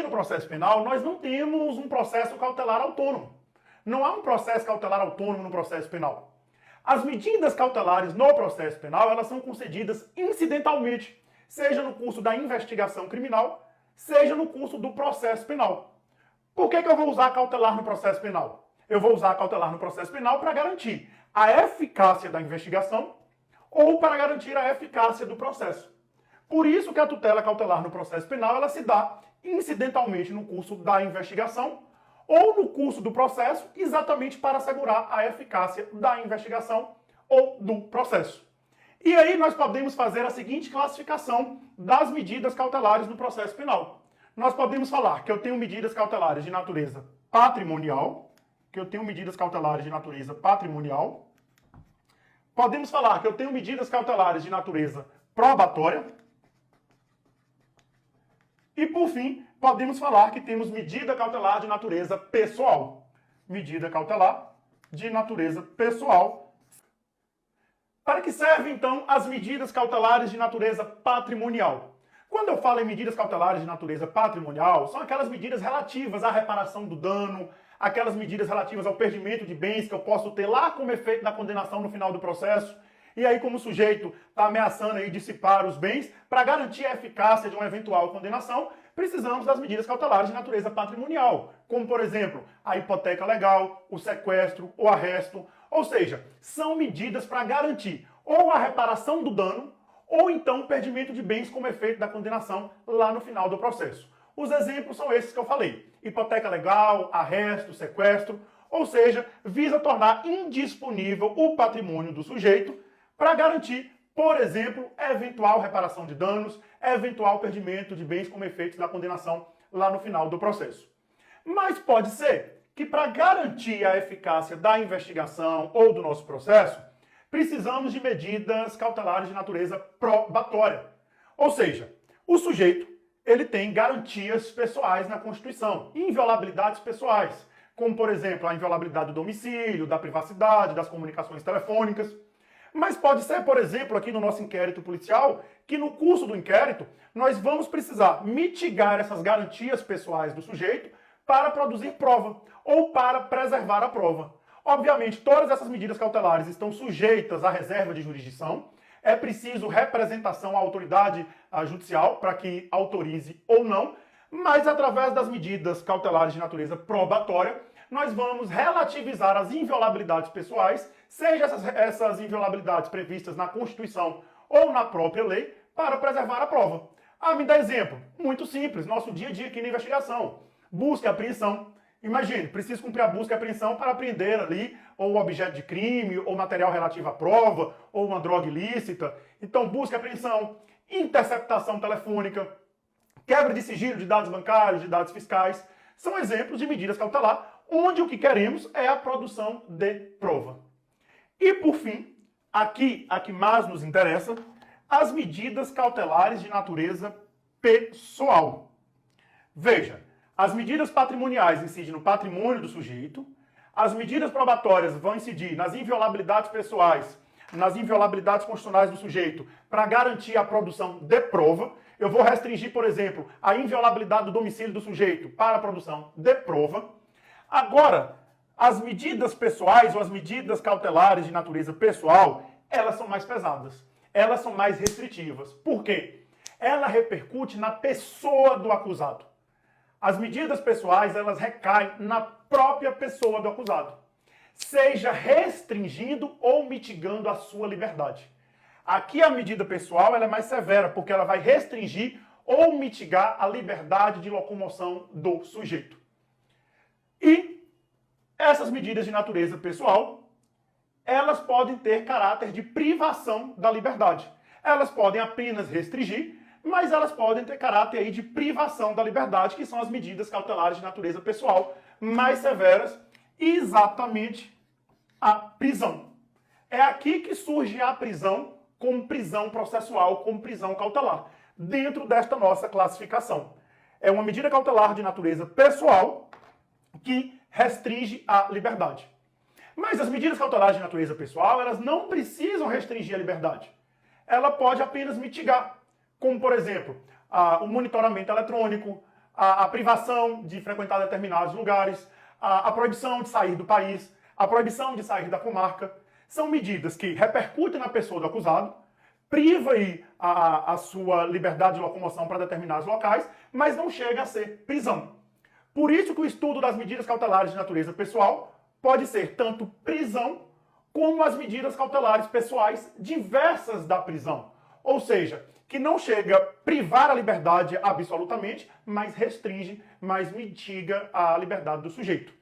No processo penal, nós não temos um processo cautelar autônomo. Não há um processo cautelar autônomo no processo penal. As medidas cautelares no processo penal, elas são concedidas incidentalmente, seja no curso da investigação criminal, seja no curso do processo penal. Por que eu vou usar cautelar no processo penal? Eu vou usar cautelar no processo penal para garantir a eficácia da investigação ou para garantir a eficácia do processo. Por isso que a tutela cautelar no processo penal ela se dá incidentalmente no curso da investigação ou no curso do processo, exatamente para assegurar a eficácia da investigação ou do processo. E aí nós podemos fazer a seguinte classificação das medidas cautelares no processo penal. Nós podemos falar que eu tenho medidas cautelares de natureza patrimonial, Podemos falar que eu tenho medidas cautelares de natureza probatória. E, por fim, podemos falar que temos medida cautelar de natureza pessoal. Medida cautelar de natureza pessoal. Para que servem, então, as medidas cautelares de natureza patrimonial? Quando eu falo em medidas cautelares de natureza patrimonial, são aquelas medidas relativas à reparação do dano, aquelas medidas relativas ao perdimento de bens que eu posso ter lá como efeito da condenação no final do processo. E aí, como o sujeito está ameaçando aí dissipar os bens, para garantir a eficácia de uma eventual condenação, precisamos das medidas cautelares de natureza patrimonial, como, por exemplo, a hipoteca legal, o sequestro, o arresto. Ou seja, são medidas para garantir ou a reparação do dano, ou então o perdimento de bens como efeito da condenação lá no final do processo. Os exemplos são esses que eu falei: hipoteca legal, arresto, sequestro, ou seja, visa tornar indisponível o patrimônio do sujeito para garantir, por exemplo, eventual reparação de danos, eventual perdimento de bens como efeito da condenação lá no final do processo. Mas pode ser que para garantir a eficácia da investigação ou do nosso processo, precisamos de medidas cautelares de natureza probatória. Ou seja, o sujeito ele tem garantias pessoais na Constituição, inviolabilidades pessoais, como, por exemplo, a inviolabilidade do domicílio, da privacidade, das comunicações telefônicas. Mas pode ser, por exemplo, aqui no nosso inquérito policial, que no curso do inquérito nós vamos precisar mitigar essas garantias pessoais do sujeito para produzir prova ou para preservar a prova. Obviamente, todas essas medidas cautelares estão sujeitas à reserva de jurisdição. É preciso representação à autoridade judicial para que autorize ou não, mas através das medidas cautelares de natureza probatória, nós vamos relativizar as inviolabilidades pessoais, seja essas inviolabilidades previstas na Constituição ou na própria lei, para preservar a prova. Me dá exemplo, muito simples, nosso dia a dia aqui na investigação. Busca e apreensão. Imagine, preciso cumprir a busca e apreensão para apreender ali ou objeto de crime, ou material relativo à prova, ou uma droga ilícita. Então, busca e apreensão, interceptação telefônica, quebra de sigilo de dados bancários, de dados fiscais, são exemplos de medidas cautelares, onde o que queremos é a produção de prova. E, por fim, aqui, a que mais nos interessa, as medidas cautelares de natureza pessoal. Veja, as medidas patrimoniais incidem no patrimônio do sujeito, as medidas probatórias vão incidir nas inviolabilidades pessoais, nas inviolabilidades constitucionais do sujeito, para garantir a produção de prova. Eu vou restringir, por exemplo, a inviolabilidade do domicílio do sujeito para a produção de prova. Agora, as medidas pessoais ou as medidas cautelares de natureza pessoal, elas são mais pesadas, elas são mais restritivas. Por quê? Ela repercute na pessoa do acusado. As medidas pessoais, elas recaem na própria pessoa do acusado, seja restringindo ou mitigando a sua liberdade. Aqui a medida pessoal ela é mais severa, porque ela vai restringir ou mitigar a liberdade de locomoção do sujeito. E essas medidas de natureza pessoal, elas podem ter caráter de privação da liberdade. Elas podem apenas restringir, mas elas podem ter caráter aí de privação da liberdade, que são as medidas cautelares de natureza pessoal mais severas, exatamente a prisão. É aqui que surge a prisão como prisão processual, como prisão cautelar, dentro desta nossa classificação. É uma medida cautelar de natureza pessoal que restringe a liberdade. Mas as medidas cautelares de natureza pessoal, elas não precisam restringir a liberdade. Ela pode apenas mitigar, como, por exemplo, o monitoramento eletrônico, a privação de frequentar determinados lugares, a proibição de sair do país, a proibição de sair da comarca. São medidas que repercutem na pessoa do acusado, priva aí a sua liberdade de locomoção para determinados locais, mas não chega a ser prisão. Por isso que o estudo das medidas cautelares de natureza pessoal pode ser tanto prisão como as medidas cautelares pessoais diversas da prisão. Ou seja, que não chega a privar a liberdade absolutamente, mas restringe, mas mitiga a liberdade do sujeito.